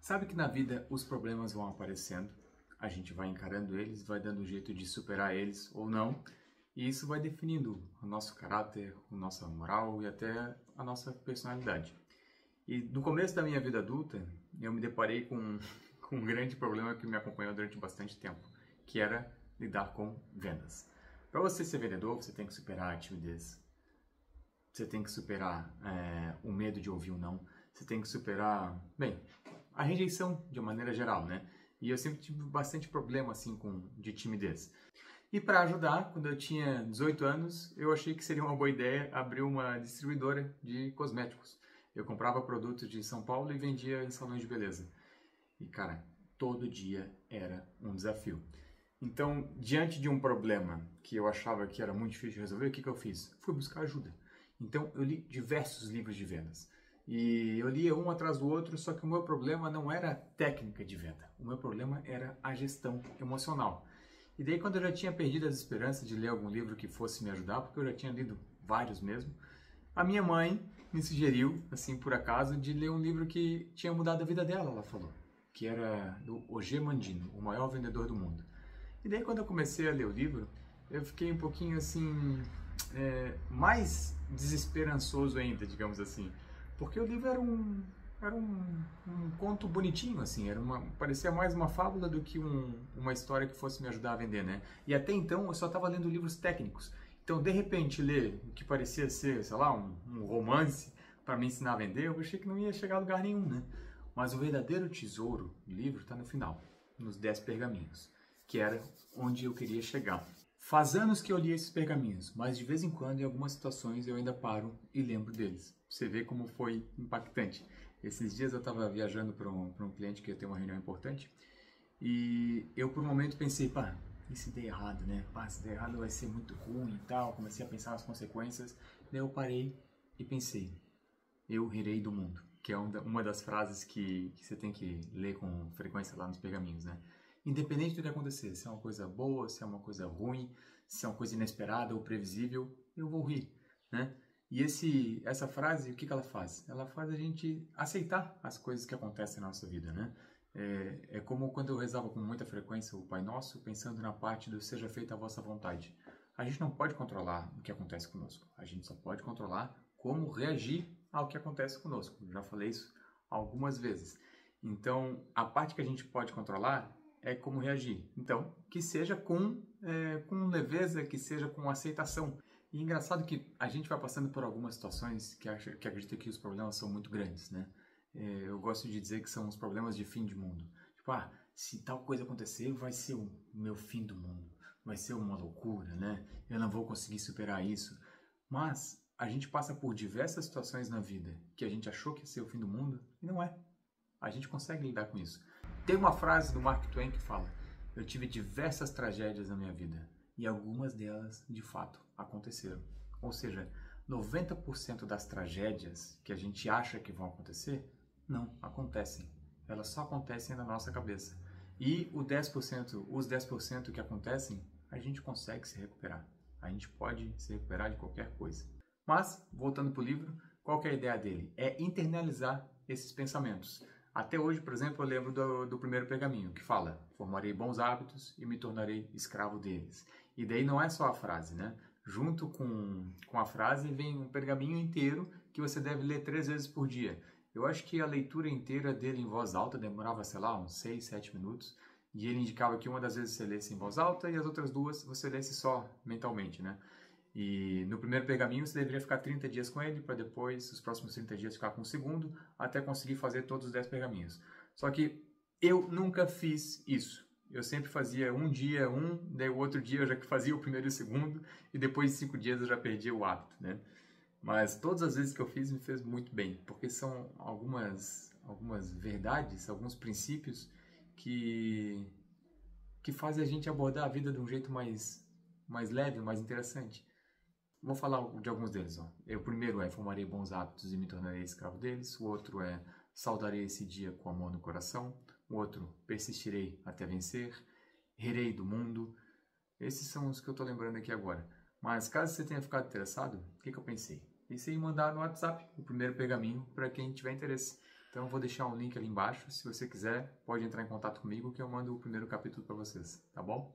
Sabe que na vida os problemas vão aparecendo, a gente vai encarando eles, vai dando um jeito de superar eles ou não, e isso vai definindo o nosso caráter, a nossa moral e até a nossa personalidade. E no começo da minha vida adulta, eu me deparei com um grande problema que me acompanhou durante bastante tempo, que era lidar com vendas. Para você ser vendedor, você tem que superar a timidez, você tem que superar o medo de ouvir um não, você tem que superar, bem, a rejeição de uma maneira geral, né? E eu sempre tive bastante problema assim de timidez. E para ajudar, quando eu tinha 18 anos, eu achei que seria uma boa ideia abrir uma distribuidora de cosméticos. Eu comprava produtos de São Paulo e vendia em salões de beleza. E cara, todo dia era um desafio. Então, diante de um problema que eu achava que era muito difícil de resolver, o que eu fiz? Fui buscar ajuda. Então, eu li diversos livros de vendas. E eu lia um atrás do outro, só que o meu problema não era a técnica de venda. O meu problema era a gestão emocional. E daí, quando eu já tinha perdido as esperanças de ler algum livro que fosse me ajudar, porque eu já tinha lido vários mesmo, a minha mãe me sugeriu, assim por acaso, de ler um livro que tinha mudado a vida dela, ela falou, que era do Ogê Mandino, o maior vendedor do mundo. E daí, quando eu comecei a ler o livro, eu fiquei um pouquinho assim, mais desesperançoso ainda, digamos assim, porque o livro era um conto bonitinho, assim, parecia mais uma fábula do que uma história que fosse me ajudar a vender, né? E até então eu só estava lendo livros técnicos. Então, de repente, ler o que parecia ser, sei lá, um romance para me ensinar a vender, eu achei que não ia chegar a lugar nenhum, né? Mas o verdadeiro tesouro do livro está no final, nos 10 pergaminhos, que era onde eu queria chegar. Faz anos que eu li esses pergaminhos, mas de vez em quando, em algumas situações, eu ainda paro e lembro deles. Você vê como foi impactante. Esses dias eu estava viajando para um cliente que ia ter uma reunião importante e eu por um momento pensei, pá, e se der errado, né? Pá, se der errado vai ser muito ruim e tal. Comecei a pensar nas consequências. Daí eu parei e pensei, eu rirei do mundo, que é uma das frases que você tem que ler com frequência lá nos pergaminhos, né? Independente do que acontecer, se é uma coisa boa, se é uma coisa ruim, se é uma coisa inesperada ou previsível, eu vou rir, né? E essa frase, o que ela faz? Ela faz a gente aceitar as coisas que acontecem na nossa vida, né? É como quando eu rezava com muita frequência o Pai Nosso, pensando na parte do seja feita a vossa vontade. A gente não pode controlar o que acontece conosco. A gente só pode controlar como reagir ao que acontece conosco. Eu já falei isso algumas vezes. Então, a parte que a gente pode controlar é como reagir. Então, que seja com leveza, que seja com aceitação. E é engraçado que a gente vai passando por algumas situações que acredita que os problemas são muito grandes, né? Eu gosto de dizer que são os problemas de fim de mundo. Tipo, se tal coisa acontecer, vai ser o meu fim do mundo. Vai ser uma loucura, né? Eu não vou conseguir superar isso. Mas a gente passa por diversas situações na vida que a gente achou que ia ser o fim do mundo e não é. A gente consegue lidar com isso. Tem uma frase do Mark Twain que fala: eu tive diversas tragédias na minha vida e algumas delas, de fato, aconteceram. Ou seja, 90% das tragédias que a gente acha que vão acontecer, não acontecem. Elas só acontecem na nossa cabeça. E os 10% que acontecem, a gente consegue se recuperar. A gente pode se recuperar de qualquer coisa. Mas, voltando para o livro, qual que é a ideia dele? É internalizar esses pensamentos. Até hoje, por exemplo, eu lembro do primeiro pergaminho, que fala: formarei bons hábitos e me tornarei escravo deles. E daí não é só a frase, né? Junto com a frase vem um pergaminho inteiro que você deve ler 3 vezes por dia. Eu acho que a leitura inteira dele em voz alta demorava, sei lá, uns 6, 7 minutos. E ele indicava que uma das vezes você lesse em voz alta e as outras 2 você lesse só mentalmente, né? E no primeiro pergaminho você deveria ficar 30 dias com ele, para depois, os próximos 30 dias, ficar com o segundo, até conseguir fazer todos os 10 pergaminhos. Só que eu nunca fiz isso. Eu sempre fazia um dia daí o outro dia eu já fazia o primeiro e o segundo, e depois de 5 dias eu já perdia o hábito, né? Mas todas as vezes que eu fiz me fez muito bem, porque são algumas verdades, alguns princípios que fazem a gente abordar a vida de um jeito mais leve, mais interessante. Vou falar de alguns deles. Ó. O primeiro é: formarei bons hábitos e me tornarei escravo deles. O outro é: saudarei esse dia com amor no coração. O outro: persistirei até vencer. Rirei do mundo. Esses são os que eu estou lembrando aqui agora. Mas caso você tenha ficado interessado, o que eu pensei? Pensei em mandar no WhatsApp o primeiro pergaminho para quem tiver interesse. Então eu vou deixar um link ali embaixo. Se você quiser, pode entrar em contato comigo que eu mando o primeiro capítulo para vocês, tá bom?